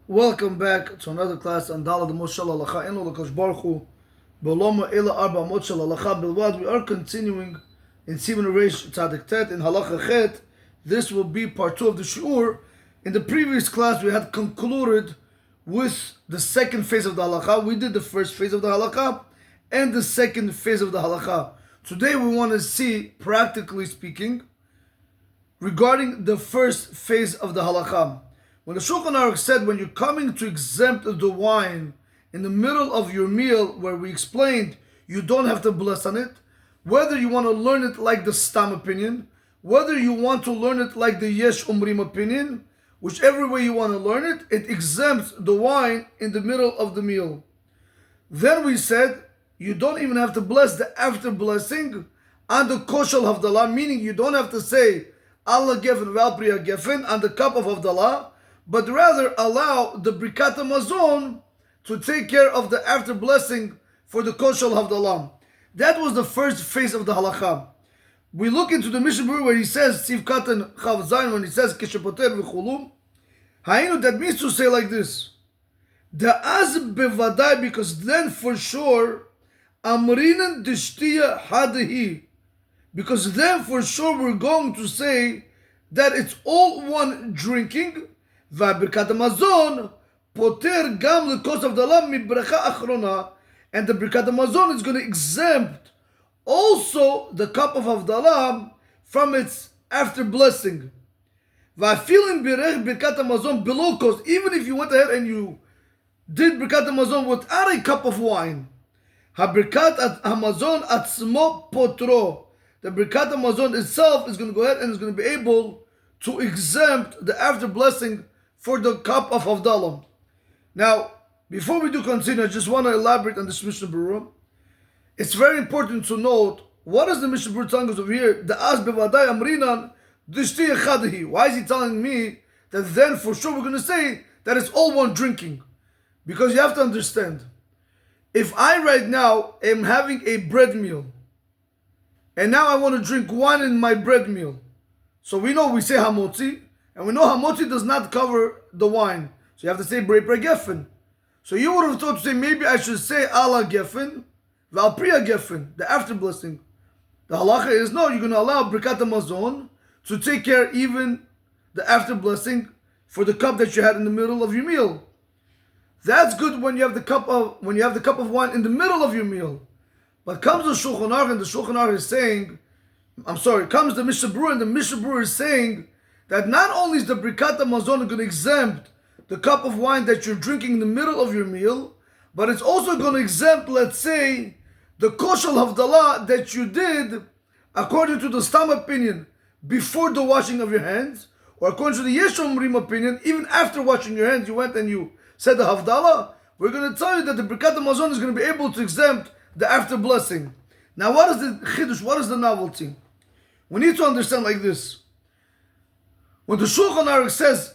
Welcome back to another class on Dalad Amot Shel Halacha in L'Kosh Baruch Hu B'Loma Ela Arba Amot Shel Halacha Bilvad. We are continuing in Siman Reish Tzadik Tet in Halacha Chet. This will be part 2 of the Shiur. In the previous class, we had concluded with the second phase of the Halacha. We did the first phase of the Halacha and the second phase of the Halacha. Today, we want to see, practically speaking, regarding the first phase of the Halacha. When the Shulchan Aruch said, when you're coming to exempt the wine in the middle of your meal, where we explained you don't have to bless on it, whether you want to learn it like the Stam opinion, whether you want to learn it like the Yesh Umrim opinion, whichever way you want to learn it, it exempts the wine in the middle of the meal. Then we said, you don't even have to bless the after blessing on the Koshel Havdalah, meaning you don't have to say Allah Gefen Val Priya Gefen on the cup of Havdalah, but rather allow the Brikat Hamazon to take care of the after blessing for the Koshel Havdalah. That was the first phase of the Halacha. We look into the Mishnah Berurah where he says, Siv Katan Chav Zayin, when he says, Keshepoter v'chulum, Hainu, that means to say like this, Da'az bevadai, because then for sure, Amrinan Dishtiya Hadahi, because then for sure we're going to say that it's all one drinking, Va'birkat Hamazon poter gam l'kos Havdalah mibracha achrona, and the Birkat Hamazon is going to exempt also the cup of Havdalah from its after blessing. Va'afilin birech Birkat Hamazon below kos, even if you went ahead and you did Birkat Hamazon without a cup of wine, HaBirkat Hamazon atzmo potro, the Birkat Hamazon itself is going to go ahead and is going to be able to exempt the after blessing for the cup of Havdalah. Now, before we do continue, I just want to elaborate on this Mishnah Berurah. It's very important to note, what is the Mishnah Berurah telling us over here? The Az bevadai amrinan dishti echadahi. Why is he telling me that then for sure we're going to say that it's all one drinking? Because you have to understand, if I right now am having a bread meal, and now I want to drink wine in my bread meal, so we say hamotzi, and we know hamotzi does not cover the wine. So you have to say brei pre gefen. So you would have thought to say, maybe I should say ala gefen, val priya gefen, the after blessing. The halacha is, no, you're going to allow Birkat Hamazon to take care even the after blessing for the cup that you had in the middle of your meal. That's good when you have the cup of wine in the middle of your meal. But comes the Shulchan Aruch, and the Shulchan Aruch is saying, comes the Mishnah Berurah, and the Mishnah Berurah is saying that not only is the Birkat Hamazon going to exempt the cup of wine that you're drinking in the middle of your meal, but it's also going to exempt, let's say, the Koshel Havdalah that you did according to the Stam opinion before the washing of your hands, or according to the Yesh Umrim opinion, even after washing your hands, you went and you said the Havdalah. We're going to tell you that the Birkat Hamazon is going to be able to exempt the after blessing. Now, what is the Chidush? What is the novelty? We need to understand like this. When the Shulchan Aruch says,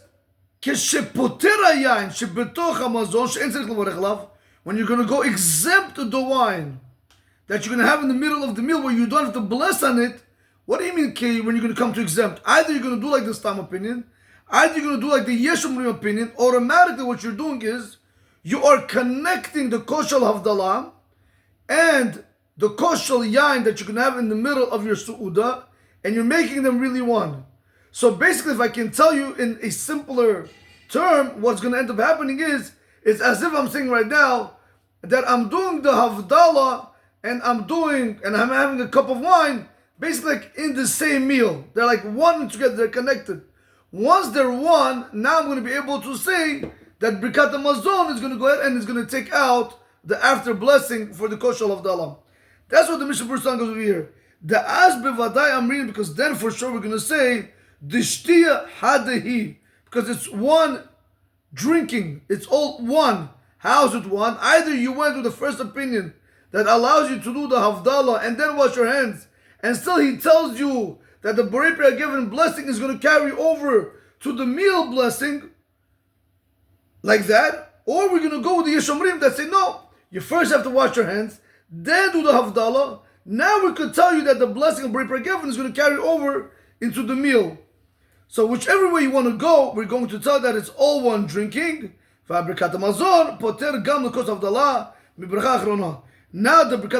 when you're going to go exempt the wine that you're going to have in the middle of the meal where you don't have to bless on it, what do you mean when you're going to come to exempt? Either you're going to do like the Stam opinion, either you're going to do like the Yesh Umrim opinion. Automatically what you're doing is, you are connecting the Koshel Havdalah and the Koshel Yain that you can have in the middle of your Su'udah, and you're making them really one. So basically, if I can tell you in a simpler term, what's going to end up happening is, it's as if I'm saying right now that I'm doing the Havdalah and I'm having a cup of wine, basically like in the same meal. They're like one together, they're connected. Once they're one, now I'm going to be able to say that Birkat Hamazon is going to go ahead and is going to take out the after blessing for the Koshel Havdalah. That's what the Mishnah Berurah goes over here. The Az bevadai amrin, because then for sure we're going to say Dishtiya Hadahi, because it's one drinking. It's all one. How's it one? Either you went with the first opinion that allows you to do the Havdalah and then wash your hands, and still he tells you that the Borei Pri given blessing is going to carry over to the meal blessing, like that, or we're going to go with the Yeshomrim that say, no, you first have to wash your hands, then do the Havdalah. Now we could tell you that the blessing of Borei Pri given is going to carry over into the meal. So whichever way you want to go, we're going to tell that it's all one drinking. Now the Birkat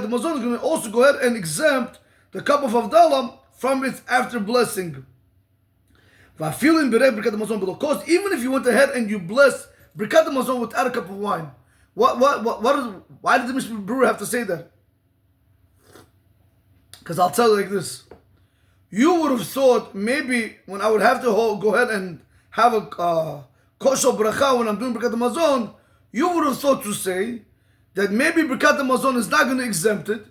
Hamazon is going to also go ahead and exempt the cup of Havdalah from its after blessing. Even if you went ahead and you blessed Birkat Hamazon without a cup of wine, why did the Mishnah Brewer have to say that? Because I'll tell you like this. You would have thought maybe when I would have to go ahead and have a kosher bracha when I'm doing Birkat Hamazon, you would have thought to say that maybe Birkat Hamazon is not going to exempt it.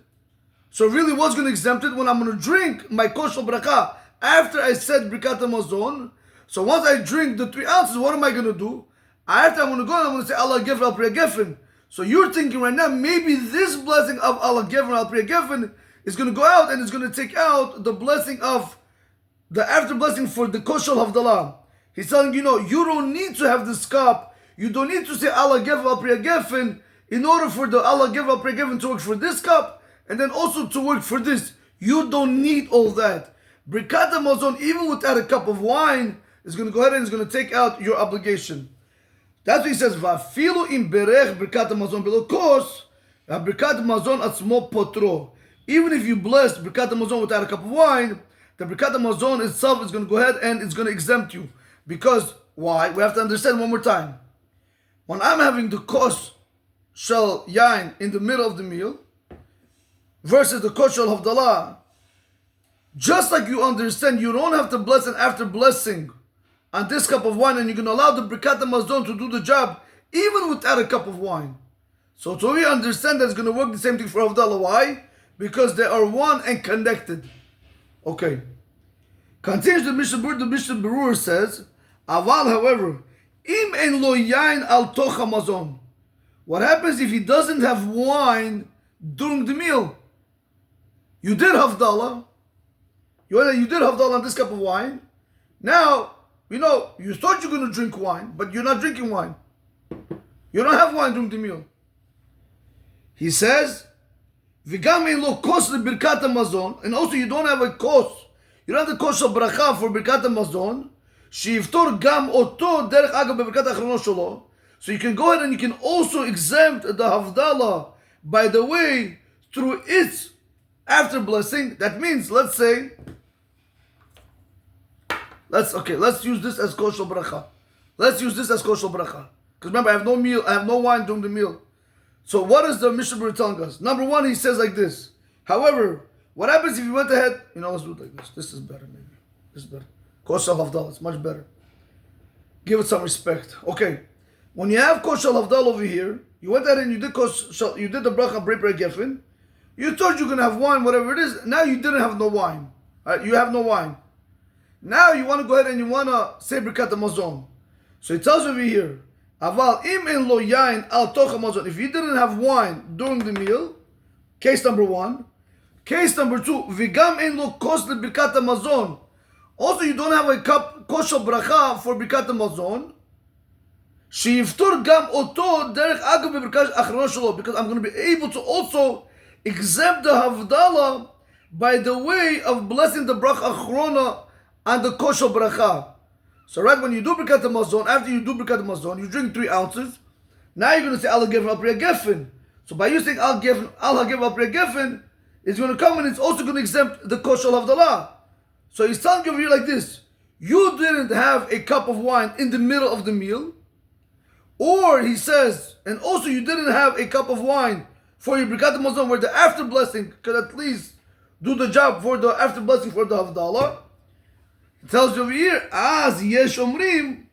So really what's going to exempt it? When I'm going to drink my kosher bracha after I said Birkat Hamazon. So once I drink the 3 ounces, what am I going to do? After I'm going to go and I'm going to say Allah Gefen Al Priya Gefen. So you're thinking right now, maybe this blessing of Allah Gefen Al Priya Gefen is going to go out and it's going to take out the blessing of the after blessing for the kosher Havdalah. He's telling you, you don't need to have this cup. You don't need to say Allah Gefen Al Priya Gefen in order for the Allah Gefen Al Priya Gefen to work for this cup and then also to work for this. You don't need all that. Birkat Hamazon, even without a cup of wine, is going to go ahead and is going to take out your obligation. That's what he says. Vafilu im berech Birkat Hamazon below kos, Birkat Hamazon atzmo potro. Even if you bless Birkat Hamazon without a cup of wine, the Birkat Hamazon itself is going to go ahead and it's going to exempt you. Because, why? We have to understand one more time. When I'm having the kos shel yain in the middle of the meal, versus the kos shel Havdalah, just like you understand, you don't have to bless and after blessing on this cup of wine, and you can allow the Birkat Hamazon to do the job even without a cup of wine. So we understand that it's going to work the same thing for Havdalah. Why? Because they are one and connected. Okay. Continues the Mishnah Berurah. The Mishnah Berurah says, Aval, however, im en lo yain al toch Hamazon. What happens if he doesn't have wine during the meal? You did Havdalah. You did Havdalah on this cup of wine. Now, you thought you were going to drink wine, but you're not drinking wine. You don't have wine during the meal. He says, V'gam ein lo kos leBirkat Hamazon, and also you don't have a kos. You don't have the kos of bracha for Birkat Hamazon. Sheiftor gam oto derech agav beBirkat Achrono shelo. So you can go ahead and you can also exempt the Havdalah, by the way, through its after blessing. That means, let's use this as kosher bracha. Because remember, I have no meal, I have no wine during the meal. So what is the Mishnah Berurah telling us? Number one, he says like this. However, what happens if you went ahead, let's do it like this. This is better maybe. This is better. Kosher Havdalah, it's much better. Give it some respect. Okay. When you have kosher Havdalah over here, you went ahead and you did the bracha Borei Pri Gefen. You thought you were going to have wine, whatever it is. Now you didn't have no wine. Right? You have no wine. Now you want to go ahead and you want to say Birkat Hamazon. So it tells you over here, Aval im en lo yain al toch Hamazon. If you didn't have wine during the meal, case number one. Case number two, V'gam en lo kos leBirkat Hamazon. Also, you don't have a cup kosher bracha for Birkat Hamazon. Sheiftor gam oto derech agav beBirkat Achrono shelo. Because I'm going to be able to also exempt the Havdalah by the way of blessing the bracha Achrona and the kosher bracha. So right when you do Birkat Hamazon, after you do Birkat Hamazon, you drink 3 ounces. Now you're going to say Allah Gefen Al Priya Gefen. So by you saying Allah Gefen Al Priya Gefen, it's going to come and it's also going to exempt the kosher Havdalah. So he's telling you over here like this. You didn't have a cup of wine in the middle of the meal. Or he says, and also you didn't have a cup of wine for your Birkat Hamazon where the after blessing could at least do the job for the after blessing for the Havdalah. It tells you over here, as yesh omrim,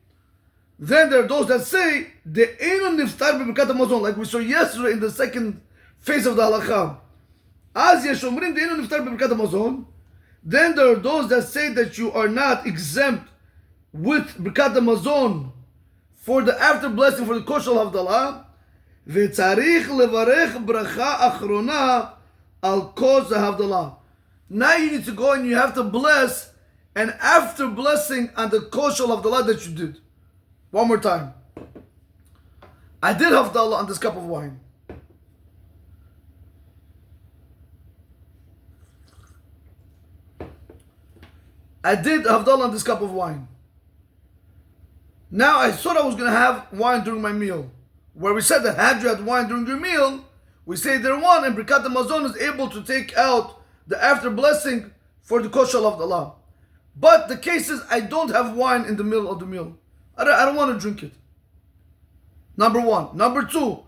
then there are those that say, the einu niftar beBirkat Hamazon, like we saw yesterday in the second phase of the Halacha. As yesh omrim, the einu niftar beBirkat Hamazon. Then there are those that say that you are not exempt with Birkat Hamazon for the after blessing for the kosher havdalah, v'tzarich levarech bracha achrona al kos havdalah. Now you need to go and you have to bless, and after blessing on the kosher havdalah that you did. One more time. I did havdalah on this cup of wine. I did havdalah on this cup of wine. Now I thought I was going to have wine during my meal. Where we said that had you had wine during your meal, we say there one, and Birkat Hamazon is able to take out the after blessing for the kosher havdalah. But the case is I don't have wine in the middle of the meal. I don't want to drink it. Number one. Number two,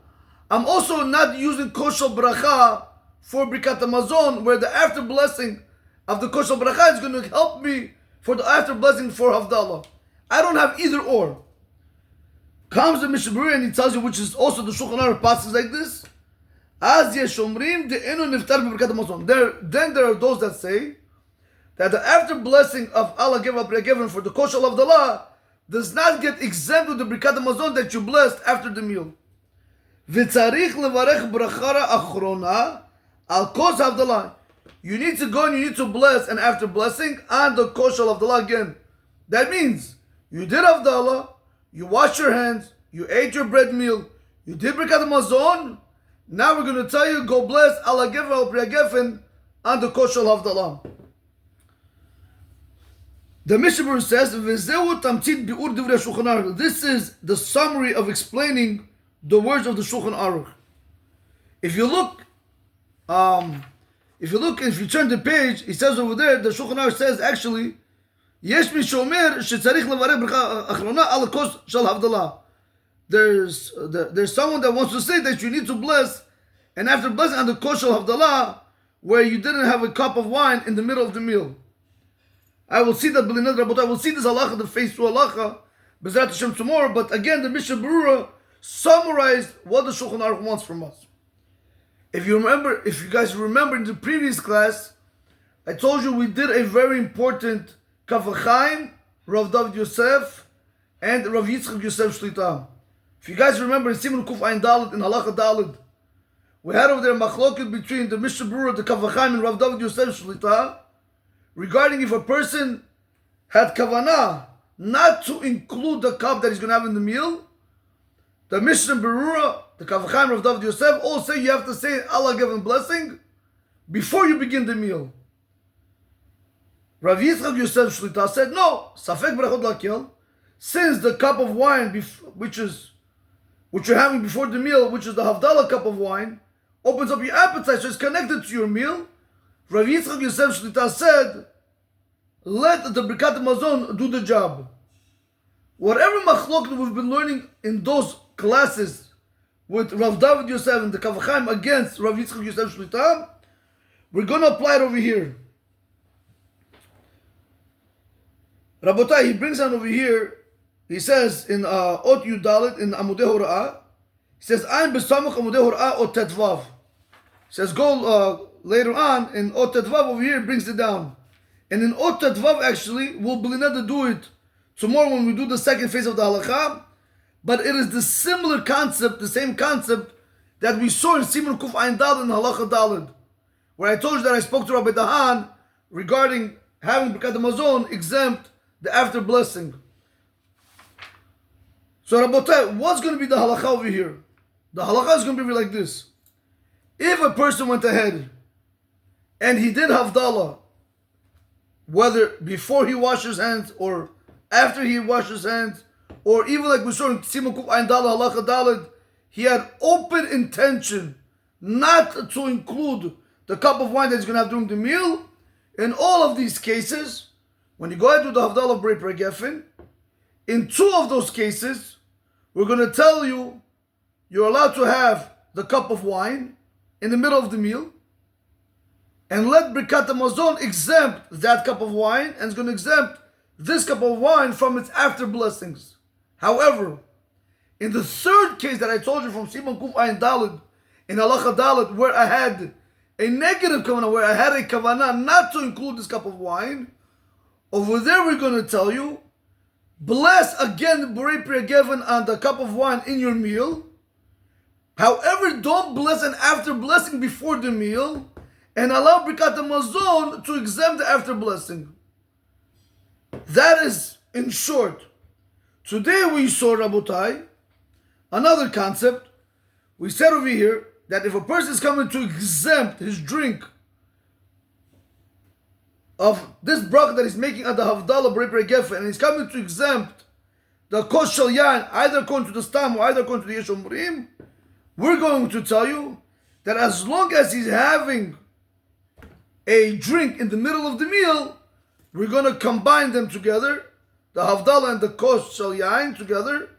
I'm also not using kosher bracha for Birkat Hamazon, where the after blessing of the kosher bracha is going to help me for the after blessing for havdalah. I don't have either or. Comes the Mishnah Berurah and he tells you, which is also the Shulchan Aruch passages like this. Az yeshomrim de'enu niftar b'Birkat Hamazon. Then there are those that say that the after blessing of Allah given for the kosher havdalah does not get exempt with the Birkat Hamazon that you blessed after the meal. V'tzarich levarech brachara achrona al kos havdalah. You need to go and you need to bless, and after blessing on the kosher havdalah again. That means you did havdalah, you washed your hands, you ate your bread meal, you did Birkat Hamazon. Now we're going to tell you, go bless Allah Gefen al Pri Gefen on the kosher havdalah. The Mishnah Berurah says, "V'zehu tamtzit bi'ur divrei Shulchan Aruch." This is the summary of explaining the words of the Shulchan Aruch. If you turn the page, it says over there, the Shulchan Aruch says actually, "Yesh mi shomer shetzarich levarech bracha achrona al kos shel havdalah." There's someone that wants to say that you need to bless, and after blessing on the kosher havdalah, where you didn't have a cup of wine in the middle of the meal. I will see that, I will see this halacha, the face to halacha, B'ezrat Hashem tomorrow. But again, the Mishnah Berurah summarized what the Shulchan Aruch wants from us. If you guys remember in the previous class, I told you we did a very important Kaf Rav David Yosef, and Rav Yitzchak Yosef Shlita. If you guys remember in Siman Kuf Ayin Dalet, in Halacha Dalet, we had over there machloket between the Mishnah Berurah, the Kaf and Rav David Yosef Shlita, regarding if a person had kavanah not to include the cup that he's going to have in the meal. The Mishnah Berurah, the Kaf Rav David Yosef, all say you have to say Allah given blessing before you begin the meal. Rav Yitzchak Yosef Shlita said, no, Safek Brachot Lakel, since the cup of wine, which you're having before the meal, which is the Havdalah cup of wine, opens up your appetite, so it's connected to your meal. Rav Yitzchak Yosef Shlita said, let the Birkat Hamazon do the job. Whatever machlok we've been learning in those classes with Rav David Yosef and the Kaf HaChaim against Rav Yitzchak Yosef Shlita, we're going to apply it over here. Rabotai, he brings down over here, he says in Ot Yudalit, in Amudei Hora'ah, he says, Ayin B'Samach Amudei Hora'ah Ot Tetvav. He says, go later on, in Ot Tetvav over here, brings it down. And in Ot Tetvav, actually, we'll be able to do it tomorrow when we do the second phase of the Halacha. But it is the similar concept, the same concept that we saw in Siman Kuf Ayin Daled and Halacha Daled, where I told you that I spoke to Rabbi Dahan regarding having Birkat Hamazon exempt the after blessing. So Rabotai, what's going to be the Halacha over here? The Halacha is going to be like this. If a person went ahead and he did Havdalah, whether before he washed his hands or after he washed his hands, or even like we saw in Siman Kuf Ayin Daled, Halacha Daled, he had open intention not to include the cup of wine that he's going to have during the meal. In all of these cases, when you go ahead to the Havdalah of Pri Gefen, in two of those cases, we're going to tell you you're allowed to have the cup of wine in the middle of the meal, and let Birkat Hamazon exempt that cup of wine, and it's going to exempt this cup of wine from its after blessings. However, in the third case that I told you from Siman Kuf Ayin Daled, in Halacha Daled, where I had a negative kavanah, where I had a kavanah not to include this cup of wine, over there we're going to tell you, bless again Borei Pri Gefen on the cup of wine in your meal. However, don't bless an after blessing before the meal, and allow Birkat HaMazon to exempt the after blessing. That is, in short. Today we saw, Rabotai, another concept. We said over here that if a person is coming to exempt his drink of this bracha that he's making at the Havdalah Borei Pri Gefen, and he's coming to exempt the Kos Shel Yain, either according to the Stam or either according to the Yesh Omrim, we're going to tell you that as long as he's having a drink in the middle of the meal, we're going to combine them together, the Havdalah and the Kos Shel Yain together.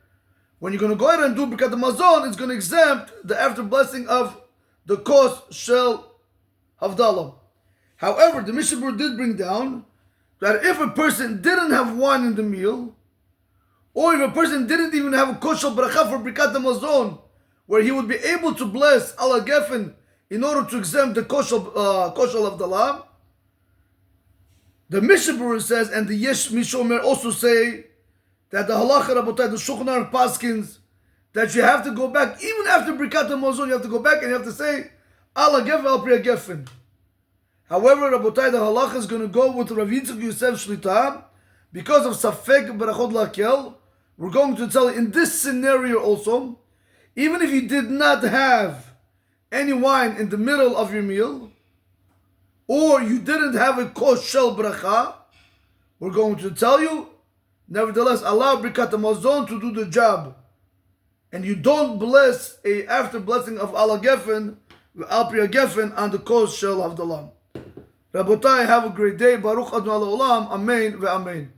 When you're going to go ahead and do Birkat HaMazon, it's going to exempt the after blessing of the Kos Shel Havdalah. However, the Mishnah Berurah did bring down that if a person didn't have wine in the meal, or if a person didn't even have a Kos Shel Bracha for Birkat HaMazon, where he would be able to bless Ala Gefen in order to exempt the Kos Shel Havdalah, the Mishnah Berurah says, and the Yesh Mishomer also say, that the Halacha Rabotai, the Shulchan Aruch Paskins, that you have to go back, even after Birkat HaMazon, you have to go back and you have to say, Ala Gefen Al Pri Gefen. However, Rabotai, the Halacha is going to go with Rav Yitzchak Yosef Shlita, because of Safek Berachot Lakel. We're going to tell you, in this scenario also, even if you did not have any wine in the middle of your meal, or you didn't have a Kos Shel Bracha, we're going to tell you, nevertheless, allow Birkat HaMazon to do the job. And you don't bless after blessing of Ala Gefen, Al Pri Gefen on the Kos Shel Havdalah. Rabotai, have a great day. Baruch Adonai Olam. Amen ve'amen.